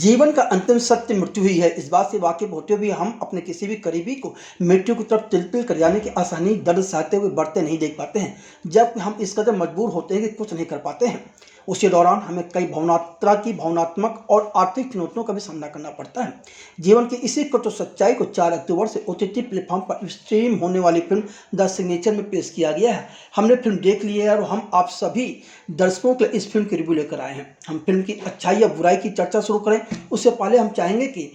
जीवन का अंतिम सत्य मृत्यु ही है। इस बात से वाकिफ होते हुए हम अपने किसी भी करीबी को मृत्यु की तरफ तिल-तिल कर जाने की आसानी दर्द सहते हुए बढ़ते नहीं देख पाते हैं। जब हम इस कदर मजबूर होते हैं कि कुछ नहीं कर पाते हैं, उसी दौरान हमें कई भावनात्मक और आर्थिक चुनौतियों का भी सामना करना पड़ता है। जीवन की इसी कटु सच्चाई को 4 अक्टूबर से ओटीटी प्लेटफॉर्म पर स्ट्रीम होने वाली फिल्म द सिग्नेचर में पेश किया गया है। हमने फिल्म देख ली है और हम आप सभी दर्शकों के लिए इस फिल्म की रिव्यू लेकर आए हैं। हम फिल्म की अच्छाई या बुराई की चर्चा शुरू करें उससे पहले हम चाहेंगे कि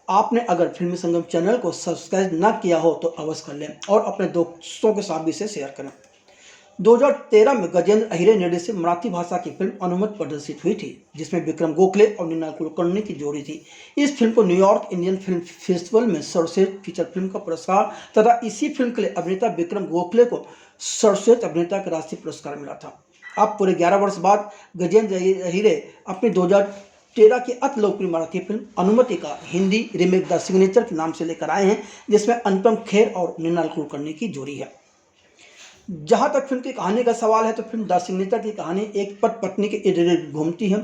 आपने अगर फिल्मी संगम चैनल को सब्सक्राइब ना किया हो तो अवश्य कर लें और अपने दोस्तों के साथ भी इसे शेयर करें। 2013 में गजेंद्र अहिरे निर्देशित मराठी भाषा की फिल्म अनुमत प्रदर्शित हुई थी, जिसमें विक्रम गोखले और निनाल कुलकर्णी की जोड़ी थी। इस फिल्म को न्यूयॉर्क इंडियन फिल्म फेस्टिवल में सर्वश्रेष्ठ फीचर फिल्म का पुरस्कार तथा इसी फिल्म के लिए अभिनेता विक्रम गोखले को सर्वश्रेष्ठ अभिनेता का राष्ट्रीय पुरस्कार मिला था। अब पूरे 11 वर्ष बाद गजेंद्र अहिरे अपनी 2013 की अति लोकप्रिय मराठी फिल्म अनुमति का हिंदी रीमेक द सिग्नेचर के नाम से लेकर आए हैं, जिसमें अनुपम खेर और निनाल कुलकर्णी की जोड़ी है। जहां तक फिल्म की कहानी का सवाल है तो फिल्म द सिग्नेचर की कहानी एक पति पत्नी के इर्द गिर्द घूमती है।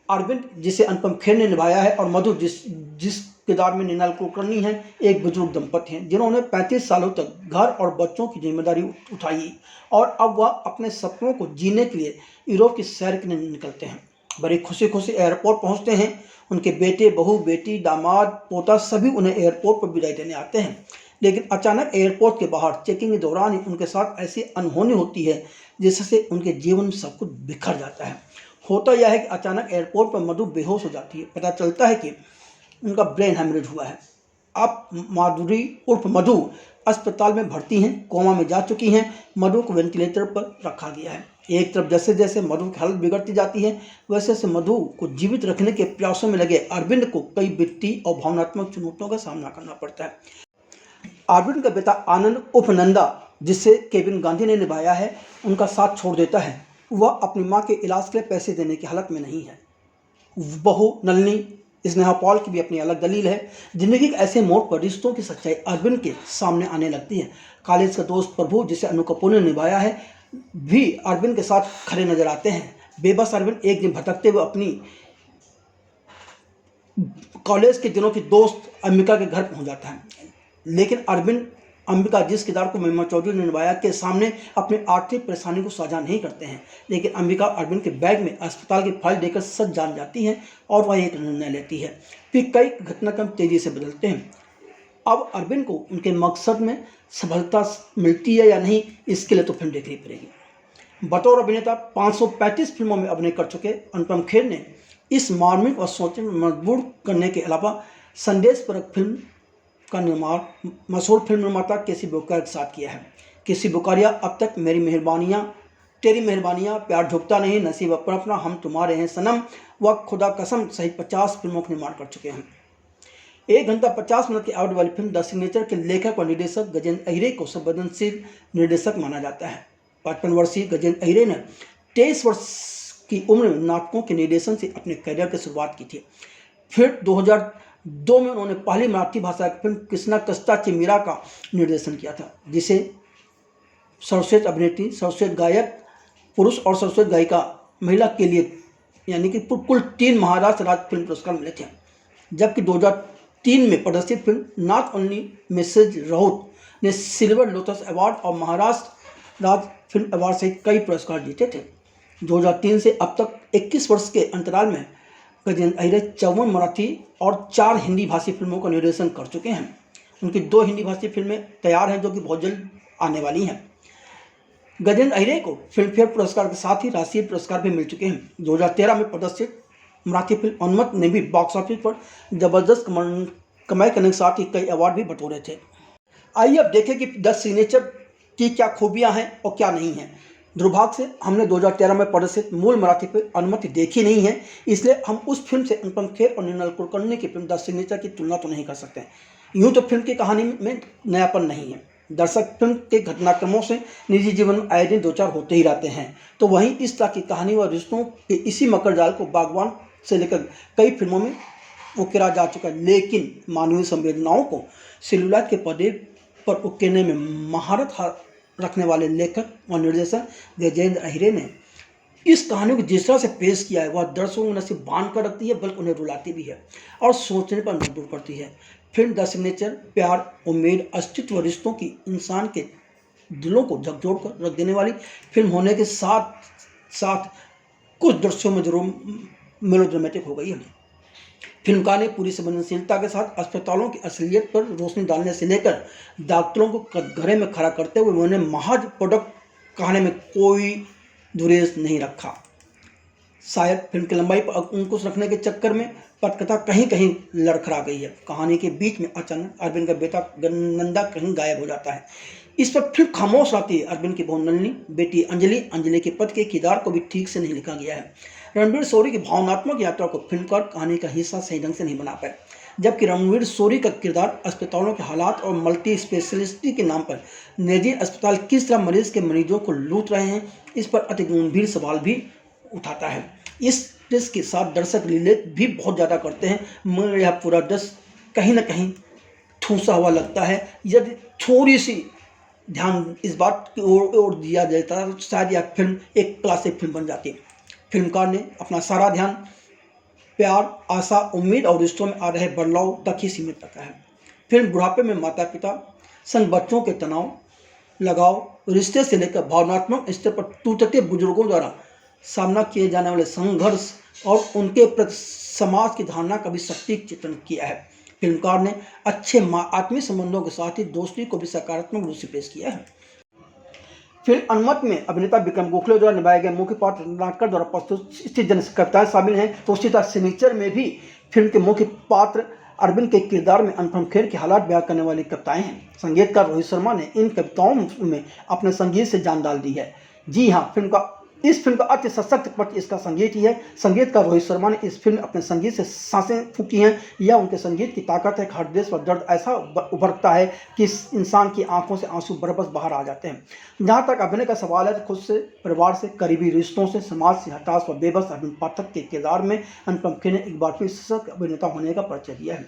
अरविंद, जिसे अनुपम खेर ने निभाया है, और मधु, जिस किरदार में निनाल कुलकर्णी हैं, एक बुजुर्ग दंपति हैं जिन्होंने 35 सालों तक घर और बच्चों की जिम्मेदारी उठाई और अब वह अपने सपनों को जीने के लिए यूरोप की सैर के लिए निकलते हैं। बड़ी खुशी खुशी एयरपोर्ट पहुंचते हैं। उनके बेटे, बहू, बेटी, दामाद, पोता सभी उन्हें एयरपोर्ट पर विदाई देने आते हैं, लेकिन अचानक एयरपोर्ट के बाहर चेकिंग के दौरान ही उनके साथ ऐसी अनहोनी होती है जिससे उनके जीवन में सब कुछ बिखर जाता है। होता यह है कि अचानक एयरपोर्ट पर मधु बेहोश हो जाती है। पता चलता है कि उनका ब्रेन हेमरेज हुआ है। अब माधुरी उर्फ मधु अस्पताल में भर्ती हैं, कोमा में जा चुकी हैं। मधु को वेंटिलेटर पर रखा गया है। एक तरफ जैसे जैसे मधु की हालत बिगड़ती जाती है, वैसे वैसे मधु को जीवित रखने के प्रयासों में लगे अरविंद को कई वित्तीय और भावनात्मक चुनौतियों का सामना करना पड़ता है। अरविंद का बेटा आनंद उर्फ नंदा, जिसे केविन गांधी ने निभाया है, उनका साथ छोड़ देता है। वह अपनी मां के इलाज के लिए पैसे देने की हालत में नहीं है। बहू नलिनी स्नेहा पॉल की भी अपनी अलग दलील है। जिंदगी के ऐसे मोड़ पर रिश्तों की सच्चाई अरविंद के सामने आने लगती है। कॉलेज का दोस्त प्रभु, जिसे अनु कपूर ने निभाया है, भी अरविंद के साथ खड़े नजर आते हैं। बेबस अरविंद एक दिन भटकते हुए अपनी कॉलेज के दिनों की दोस्त अंबिका के घर पहुंच जाता है, लेकिन अरविंद अंबिका, जिस किरदार को महिमा चौधरी ने निभाया, के सामने अपनी आर्थिक परेशानी को साझा नहीं करते हैं। लेकिन अंबिका अरविंद के बैग में अस्पताल की फाइल देकर सच जान जाती है और वह एक निर्णय लेती है। फिर कई घटनाक्रम तेजी से बदलते हैं। अब अरविंद को उनके मकसद में सफलता मिलती है या नहीं, इसके लिए तो फिल्म देखनी पड़ेगी। बतौर अभिनेता 535 फिल्मों में अभिनय कर चुके अनुपम खेर ने इस मार्मिक और सोचने में मजबूर करने के अलावा संदेशपरक फिल्म का निर्माण मशहूर फिल्म निर्माता केसी बुकारिया के साथ किया है। केसी बुकारिया अब तक मेरी मेहरबानियाँ, तेरी मेहरबानियाँ, प्यार झुकता नहीं, नसीब अपना अपना, हम तुम्हारे हैं सनम व खुदा कसम सहित 50 फिल्मों का निर्माण कर चुके हैं। 1 घंटा 50 मिनट की अवधि वाली फिल्म द सिग्नेचर के लेखक और निर्देशक गजेंद्र अहिरे को संवेदनशील निर्देशक माना जाता है। 55 वर्षीय गजेंद्र अहिरे ने 23 वर्ष की उम्र में नाटकों के निर्देशन से अपने करियर की शुरुआत की थी। फिर 2002 में उन्होंने पहली मराठी भाषा की फिल्म कृष्णा कस्ता चिमीरा का निर्देशन किया था, जिसे सर्वश्रेष्ठ अभिनेत्री, सर्वश्रेष्ठ गायक पुरुष और सर्वश्रेष्ठ गायिका महिला के लिए यानी कि कुल 3 महाराष्ट्र राज्य फिल्म पुरस्कार मिले थे। जबकि 2003 में प्रदर्शित film not only Mrs Raut ने सिल्वर लोटस अवार्ड और महाराष्ट्र राज्य फिल्म अवार्ड सहित कई पुरस्कार जीते थे। 2003 से अब तक 21 वर्ष के अंतराल में गजेंद्र अहिरे 54 मराठी और 4 हिंदी भाषी फिल्मों का निर्देशन कर चुके हैं। उनकी 2 हिंदी भाषी फिल्में तैयार हैं, जो कि बहुत जल्द आने वाली हैं। गजेंद्र अहिरे को फिल्म फेयर पुरस्कार के साथ ही राष्ट्रीय पुरस्कार भी मिल चुके हैं। 2013 में प्रदर्शित मराठी फिल्म अनुमत ने भी बॉक्स ऑफिस पर जबरदस्त कमाई करने के साथ ही कई अवार्ड भी बटोरे थे। आइए अब देखें कि द सिग्नेचर की क्या खूबियाँ हैं और क्या नहीं हैं। दुर्भाग्य से हमने 2013 में प्रदर्शित मूल मराठी फिल्म अनुमति देखी नहीं है, इसलिए हम उस फिल्म से अनुपम खेर और निनाल कुलकर्णी की फिल्म द सिग्नेचर की तुलना तो नहीं कर सकते। यूँ तो फिल्म की कहानी में नयापन नहीं है। दर्शक फिल्म के घटनाक्रमों से निजी जीवन में आए दिन 2-4 होते ही रहते हैं, तो वहीं इस तरह की कहानी व रिश्तों के इसी मकर जाल को बागवान से लेकर कई फिल्मों में उकेरा जा चुका है। लेकिन मानवीय संवेदनाओं को सेलुलॉइड के पर्दे पर उकेरने में महारत रखने वाले लेखक और निर्देशक गजेंद्र अहिरे ने इस कहानी को जिस तरह से पेश किया है वह दर्शकों को न सिर्फ बांध कर रखती है बल्कि उन्हें रुलाती भी है और सोचने पर मजबूर करती है। फिल्म द सिग्नेचर प्यार, उम्मीद, अस्तित्व, रिश्तों की इंसान के दिलों को झकझोर कर रख देने वाली फिल्म होने के साथ साथ कुछ दृश्यों में जरूर मेलोड्रामेटिक हो गई है। फिल्मकार ने पूरी संवेदनशीलता के साथ अस्पतालों की असलियत पर रोशनी डालने से लेकर डॉक्टरों को कटघरे में खड़ा करते हुए उन्होंने महज प्रोडक्ट कहने में कोई दुरेज नहीं रखा। शायद फिल्म की लंबाई पर अंकुश रखने के चक्कर में पटकथा कहीं कहीं लड़खड़ा गई है। कहानी के बीच में अचानक अरविंद का बेटा नंदा कहीं गायब हो जाता है। इस पर फिल्म खामोश आती है। अरविंद की बहू नलिनी, बेटी अंजलि, अंजलि के पति के किरदार को भी ठीक से नहीं लिखा गया है। रणवीर शोरी की भावनात्मक यात्रा को फिल्मकार कहानी का हिस्सा सही ढंग से नहीं बना पाए, जबकि रणवीर शोरी का किरदार अस्पतालों के हालात और मल्टी स्पेशलिस्टी के नाम पर निजी अस्पताल किस तरह मरीजों को लूट रहे हैं, इस पर अति गंभीर सवाल भी उठाता है। इस दृश्य के साथ दर्शक रिलेट भी बहुत ज़्यादा करते हैं, मगर यह पूरा दृश्य कहीं ना कहीं ठूसा हुआ लगता है। यदि थोड़ी सी ध्यान इस बात की ओर दिया जाता है तो शायद यह फिल्म एक क्लासिक फिल्म बन जाती है। फिल्मकार ने अपना सारा ध्यान प्यार, आशा, उम्मीद और रिश्तों में आ रहे बदलाव तक ही सीमित रखा है। फिल्म बुढ़ापे में माता पिता संग बच्चों के तनाव, लगाव, रिश्ते से लेकर भावनात्मक स्तर पर टूटते बुजुर्गों द्वारा सामना किए जाने वाले संघर्ष और उनके प्रति समाज की धारणा का भी सटीक चित्रण किया है। फिल्मकार ने अच्छे आत्मीय संबंधों के साथ ही दोस्ती को भी सकारात्मक रूप से पेश किया है। फिल्म अनमत में अभिनेता विक्रम गोखले द्वारा निभाए गए मुख्य पात्र नाटकर द्वारा प्रस्तुत स्थित कविताएं शामिल हैं, तो उसी तरह सिग्नेचर में भी फिल्म के मुख्य पात्र अरविंद के किरदार में अनुपम खेर के हालात बयां करने वाली कविताएं हैं। संगीतकार रोहित शर्मा ने इन कविताओं में अपने संगीत से जान डाल दी है। जी हाँ, इस फिल्म का अति सशक्त पक्ष इसका संगीत ही है। संगीतकार रोहित शर्मा ने इस फिल्म अपने संगीत से सांसें फूंकी हैं। यह उनके संगीत की ताकत है कि हर देश पर दर्द ऐसा उभरता है कि इस इंसान की आंखों से आंसू बरबस बाहर आ जाते हैं। जहाँ तक अभिनय का सवाल है तो खुद से, परिवार से, करीबी रिश्तों से, समाज से हताश व बेबस अरविंद पाठक के किरदार में अनुपम खेर ने एक बार फिर सशक्त अभिनेता होने का परिचय दिया है।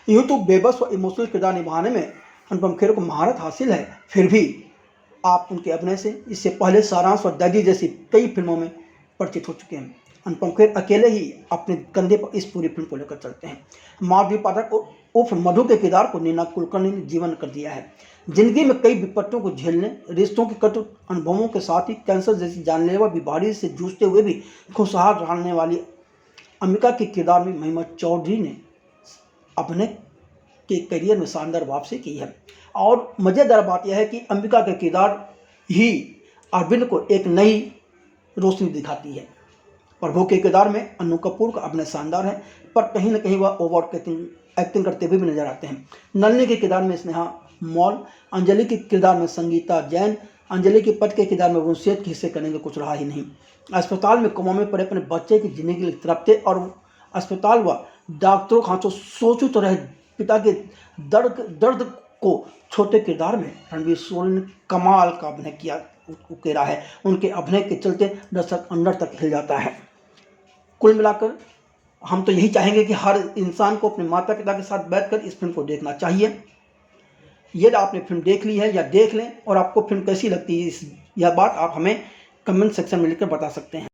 यूँ तो बेबस व इमोशनल किरदार निभाने में अनुपम खेर को महारत हासिल है, फिर भी आप उनके अभिनय से इससे पहले सारांश और दैदी जैसी कई फिल्मों में परिचित हो चुके हैं। अनुपम खेर अकेले ही अपने कंधे पर इस पूरी फिल्म को लेकर चलते हैं। माधवी पाठक उर्फ मधु के किरदार को नीना कुलकर्णी ने जीवन कर दिया है। जिंदगी में कई विपत्तियों को झेलने, रिश्तों के कटु अनुभवों के साथ ही कैंसर जैसी जानलेवा बीमारी से जूझते हुए भी खुशहाल रहने वाली अंबिका के किरदार में महिमा चौधरी ने अभिनय के करियर में शानदार वापसी की है। और मज़ेदार बात यह है कि अंबिका का किरदार ही अरविंद को एक नई रोशनी दिखाती है। प्रभु के किरदार में अन्नू कपूर का अभिनय शानदार है, पर कहीं ना कहीं वह ओवर एक्टिंग करते हुए भी नजर आते हैं। नलिनी के किरदार में स्नेहा मॉल, अंजलि के किरदार में संगीता जैन, अंजलि के पति के किरदार में वंशियत के हिस्से करने का कुछ रहा ही नहीं। अस्पताल में कोमा में पड़े अपने बच्चे की जिंदगी के तड़पते और अस्पताल व डॉक्टरों के हाथों सोचू तो रहे पिता के दर्द को छोटे किरदार में रणवीर शोरी ने कमाल का अभिनय किया उकेरा है। उनके अभिनय के चलते दर्शक अंदर तक हिल जाता है। कुल मिलाकर हम तो यही चाहेंगे कि हर इंसान को अपने माता पिता के साथ बैठकर इस फिल्म को देखना चाहिए। यदि आपने फिल्म देख ली है या देख लें और आपको फिल्म कैसी लगती है, यह बात आप हमें कमेंट सेक्शन में लिखकर बता सकते हैं।